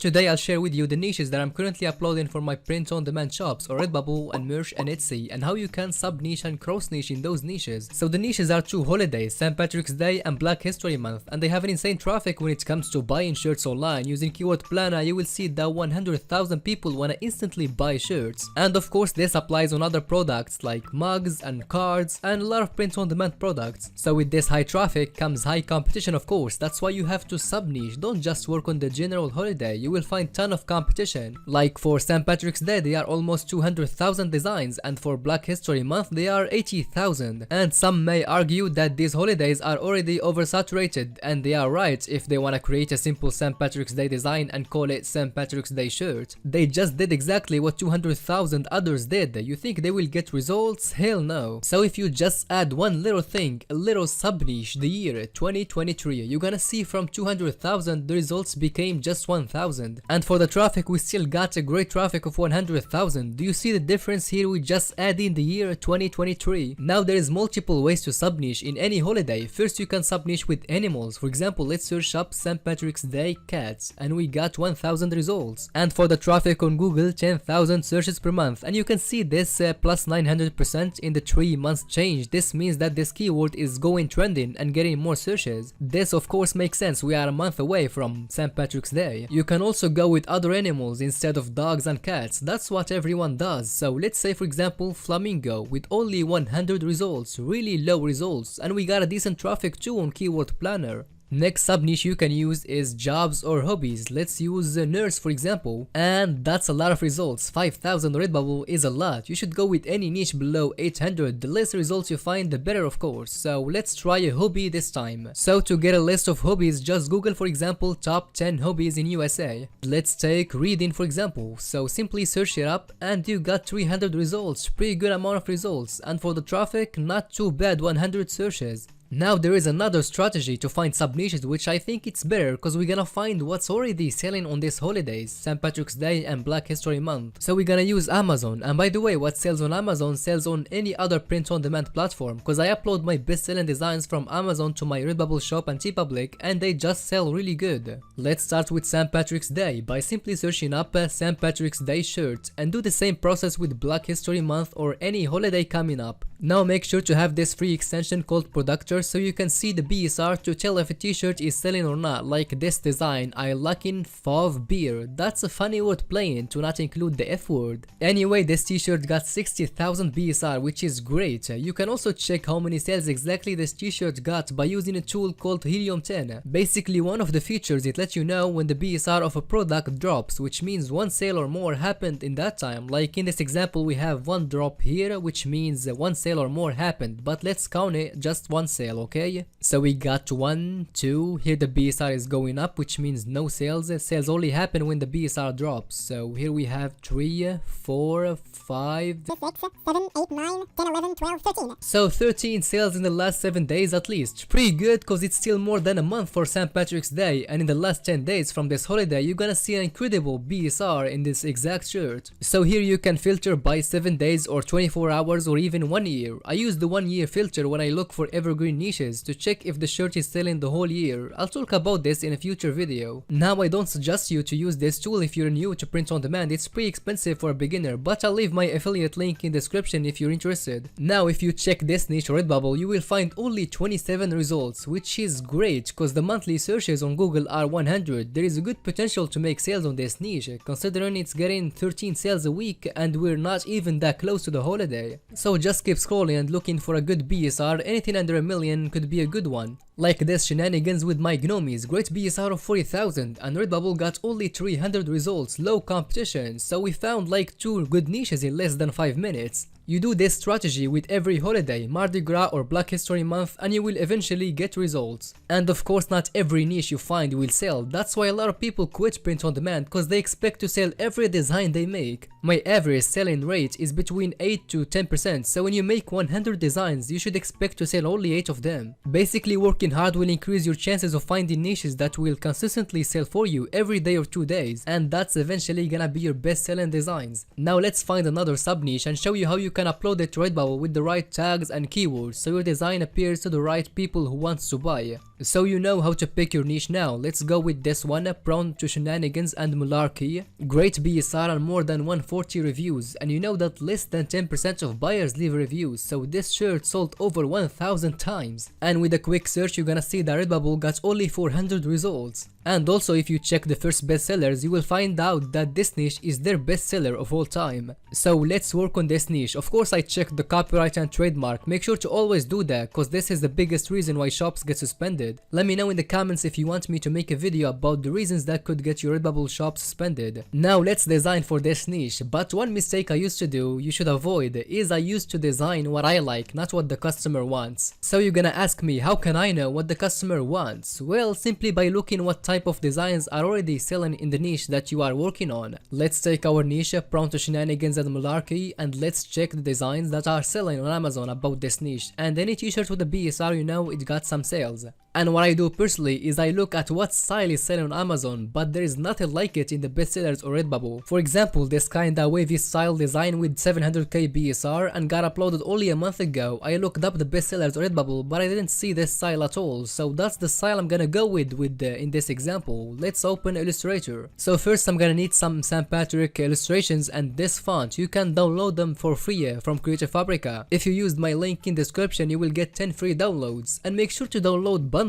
Today I'll share with you the niches that I'm currently uploading for my print-on-demand shops or Redbubble and Merch and Etsy, and how you can sub-niche and cross-niche in those niches. So the niches are two holidays, St. Patrick's Day and Black History Month, and they have an insane traffic when it comes to buying shirts online. Using keyword planner, you will see that 100,000 people wanna instantly buy shirts. And of course this applies on other products like mugs and cards and a lot of print-on-demand products. So with this high traffic comes high competition, of course. That's why you have to sub-niche. Don't just work on the general holiday. You will find ton of competition. Like for St. Patrick's Day, there are almost 200,000 designs, and for Black History Month, there are 80,000. And some may argue that these holidays are already oversaturated, and they are right if they wanna create a simple St. Patrick's Day design and call it St. Patrick's Day shirt. They just did exactly what 200,000 others did. You think they will get results? Hell no. So if you just add one little thing, a little sub-niche, the year 2023, you're gonna see from 200,000 the results became just 1,000. And for the traffic, we still got a great traffic of 100,000. Do you see the difference here? We just add in the year 2023. Now there is multiple ways to sub-niche in any holiday. First, you can sub-niche with animals. For example, let's search up St. Patrick's Day cats, and we got 1,000 results. And for the traffic on Google, 10,000 searches per month, and you can see this plus 900% in the 3 months change. This means that this keyword is going trending and getting more searches. This of course makes sense. We are a month away from St. Patrick's Day. You can also go with other animals instead of dogs and cats. That's what everyone does. So let's say for example flamingo with only 100 results, really low results, and we got a decent traffic too on keyword planner. Next sub-niche you can use is jobs or hobbies. Let's use a nurse for example, and that's a lot of results. 5,000 Redbubble is a lot. You should go with any niche below 800. The less results you find, the better of course. So let's try a hobby this time. So to get a list of hobbies, just Google for example top 10 hobbies in USA. Let's take reading for example. So simply search it up and you got 300 results. Pretty good amount of results. And for the traffic, not too bad, 100 searches. Now there is another strategy to find sub-niches, which I think it's better because we're gonna find what's already selling on these holidays, St. Patrick's Day and Black History Month. So we're gonna use Amazon, and by the way, what sells on Amazon sells on any other print-on-demand platform, because I upload my best-selling designs from Amazon to my Redbubble shop and TeePublic, and they just sell really good. Let's start with St. Patrick's Day by simply searching up St. Patrick's Day shirt, and do the same process with Black History Month or any holiday coming up. Now make sure to have this free extension called Productor so you can see the BSR to tell if a t-shirt is selling or not, like this design, I lacking Fauve beer. That's a funny word playing to not include the F word. Anyway, this t-shirt got 60,000 BSR, which is great. You can also check how many sales exactly this t-shirt got by using a tool called Helium 10. Basically one of the features, it lets you know when the BSR of a product drops, which means one sale or more happened in that time. Like in this example we have one drop here, which means one sale or more happened, but let's count it just one sale, okay? So we got 1, 2, here the BSR is going up, which means no sales. Sales only happen when the BSR drops. So here we have 3, 4, 5, 6, 7, 8, 9, 10, 11, 12, 13. So 13 sales in the last 7 days at least. Pretty good because it's still more than a month for St. Patrick's Day, and in the last 10 days from this holiday you're gonna see an incredible BSR in this exact shirt. So here you can filter by 7 days or 24 hours or even 1 year. I use the 1 year filter when I look for evergreen niches to check if the shirt is selling the whole year. I'll talk about this in a future video. Now I don't suggest you to use this tool if you're new to print on demand. It's pretty expensive for a beginner, but I'll leave my affiliate link in the description if you're interested. Now if you check this niche Redbubble, you will find only 27 results, which is great because the monthly searches on Google are 100. There is a good potential to make sales on this niche, considering it's getting 13 sales a week and we're not even that close to the holiday. So just keep scrolling and looking for a good BSR. Anything under a million could be a good one. Like this shenanigans with my gnomies, great BSR of 40,000, and Redbubble got only 300 results, low competition, so we found like 2 good niches in less than 5 minutes. You do this strategy with every holiday, Mardi Gras or Black History Month, and you will eventually get results. And of course not every niche you find will sell. That's why a lot of people quit print on demand, because they expect to sell every design they make. My average selling rate is between 8 to 10%, so when you make 100 designs you should expect to sell only 8 of them. Basically working working hard will increase your chances of finding niches that will consistently sell for you every day or 2 days, and that's eventually gonna be your best selling designs. Now let's find another sub niche and show you how you can upload it to Redbubble with the right tags and keywords so your design appears to the right people who wants to buy. So you know how to pick your niche now. Let's go with this one, prone to shenanigans and malarkey. Great BSR and more than 140 reviews, and you know that less than 10% of buyers leave reviews, so this shirt sold over 1000 times. And with a quick search you're gonna see that Redbubble got only 400 results. And also if you check the first bestsellers you will find out that this niche is their bestseller of all time. So let's work on this niche. Of course I checked the copyright and trademark, make sure to always do that cause this is the biggest reason why shops get suspended. Let me know in the comments if you want me to make a video about the reasons that could get your Redbubble shop suspended. Now let's design for this niche, but one mistake I used to do, you should avoid, is I used to design what I like, not what the customer wants. So you're gonna ask me, how can I know what the customer wants? Well, simply by looking what type of designs are already selling in the niche that you are working on. Let's take our niche, prone to shenanigans and malarkey, and let's check the designs that are selling on Amazon about this niche, and any t-shirt with a BSR you know it got some sales. And what I do personally is I look at what style is selling on Amazon, but there is nothing like it in the bestsellers or Redbubble. For example, this kinda wavy style design with 700k BSR and got uploaded only a month ago. I looked up the bestsellers or Redbubble, but I didn't see this style at all, so that's the style I'm gonna go with in this example. Let's open Illustrator. So first I'm gonna need some St. Patrick illustrations and this font. You can download them for free from Creative Fabrica. If you used my link in description you will get 10 free downloads, and make sure to download bundles,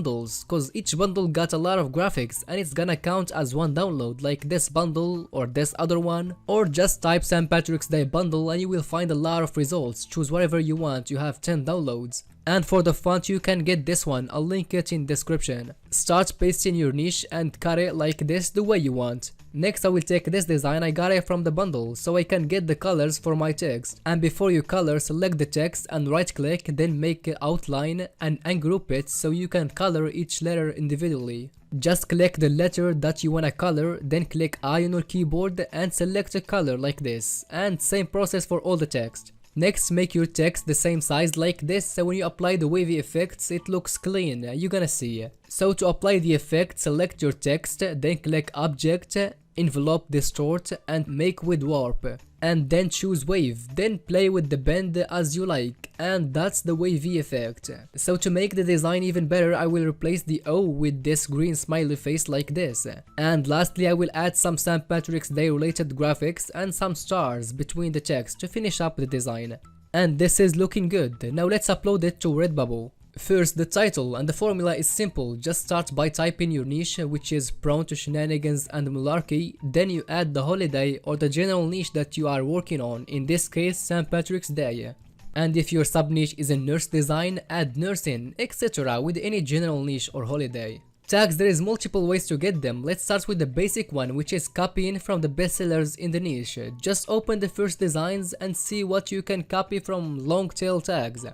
cause each bundle got a lot of graphics and it's gonna count as one download, like this bundle or this other one, or just type St. Patrick's Day bundle and you will find a lot of results. Choose whatever you want, you have 10 downloads. And for the font you can get this one, I'll link it in description. Start pasting your niche and cut it like this the way you want. Next I will take this design, I got it from the bundle, so I can get the colors for my text. And before you color, select the text and right click, then make an outline and ungroup it so you can color each letter individually. Just click the letter that you wanna color, then click I on your keyboard and select a color like this. And same process for all the text. Next, make your text the same size like this, so when you apply the wavy effects it looks clean, you're gonna see. So to apply the effect, select your text, then click Object, Envelope Distort and make with Warp, and then choose Wave, then play with the bend as you like, and that's the wavy effect. So to make the design even better I will replace the O with this green smiley face like this. And lastly I will add some St. Patrick's Day related graphics and some stars between the text to finish up the design. And this is looking good. Now let's upload it to Redbubble. First, the title, and the formula is simple. Just start by typing your niche, which is prone to shenanigans and malarkey, then you add the holiday or the general niche that you are working on, in this case St. Patrick's Day. And if your sub niche is in nurse design, add nursing, etc. with any general niche or holiday. Tags, there is multiple ways to get them. Let's start with the basic one, which is copying from the bestsellers in the niche. Just open the first designs and see what you can copy from long tail tags.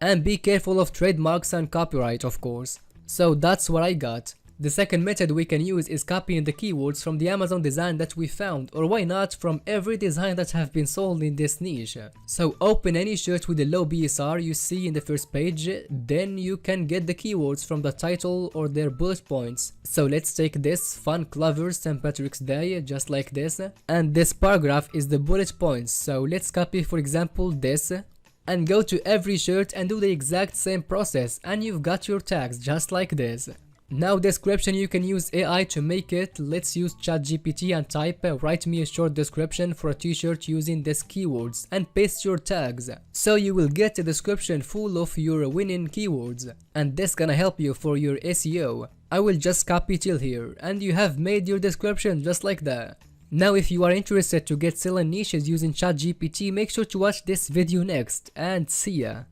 And be careful of trademarks and copyright, of course. So that's what I got. The second method we can use is copying the keywords from the Amazon design that we found, or why not from every design that have been sold in this niche. So open any shirt with a low BSR you see in the first page, then you can get the keywords from the title or their bullet points. So let's take this fun clover St. Patrick's Day, just like this, and this paragraph is the bullet points. So let's copy for example this, and go to every shirt and do the exact same process, and you've got your tags just like this. Now description, you can use AI to make it. Let's use ChatGPT and type write me a short description for a t-shirt using these keywords and paste your tags. So you will get a description full of your winning keywords, and this gonna help you for your SEO. I will just copy till here and you have made your description just like that. Now if you are interested to get selling niches using ChatGPT, make sure to watch this video next, and see ya.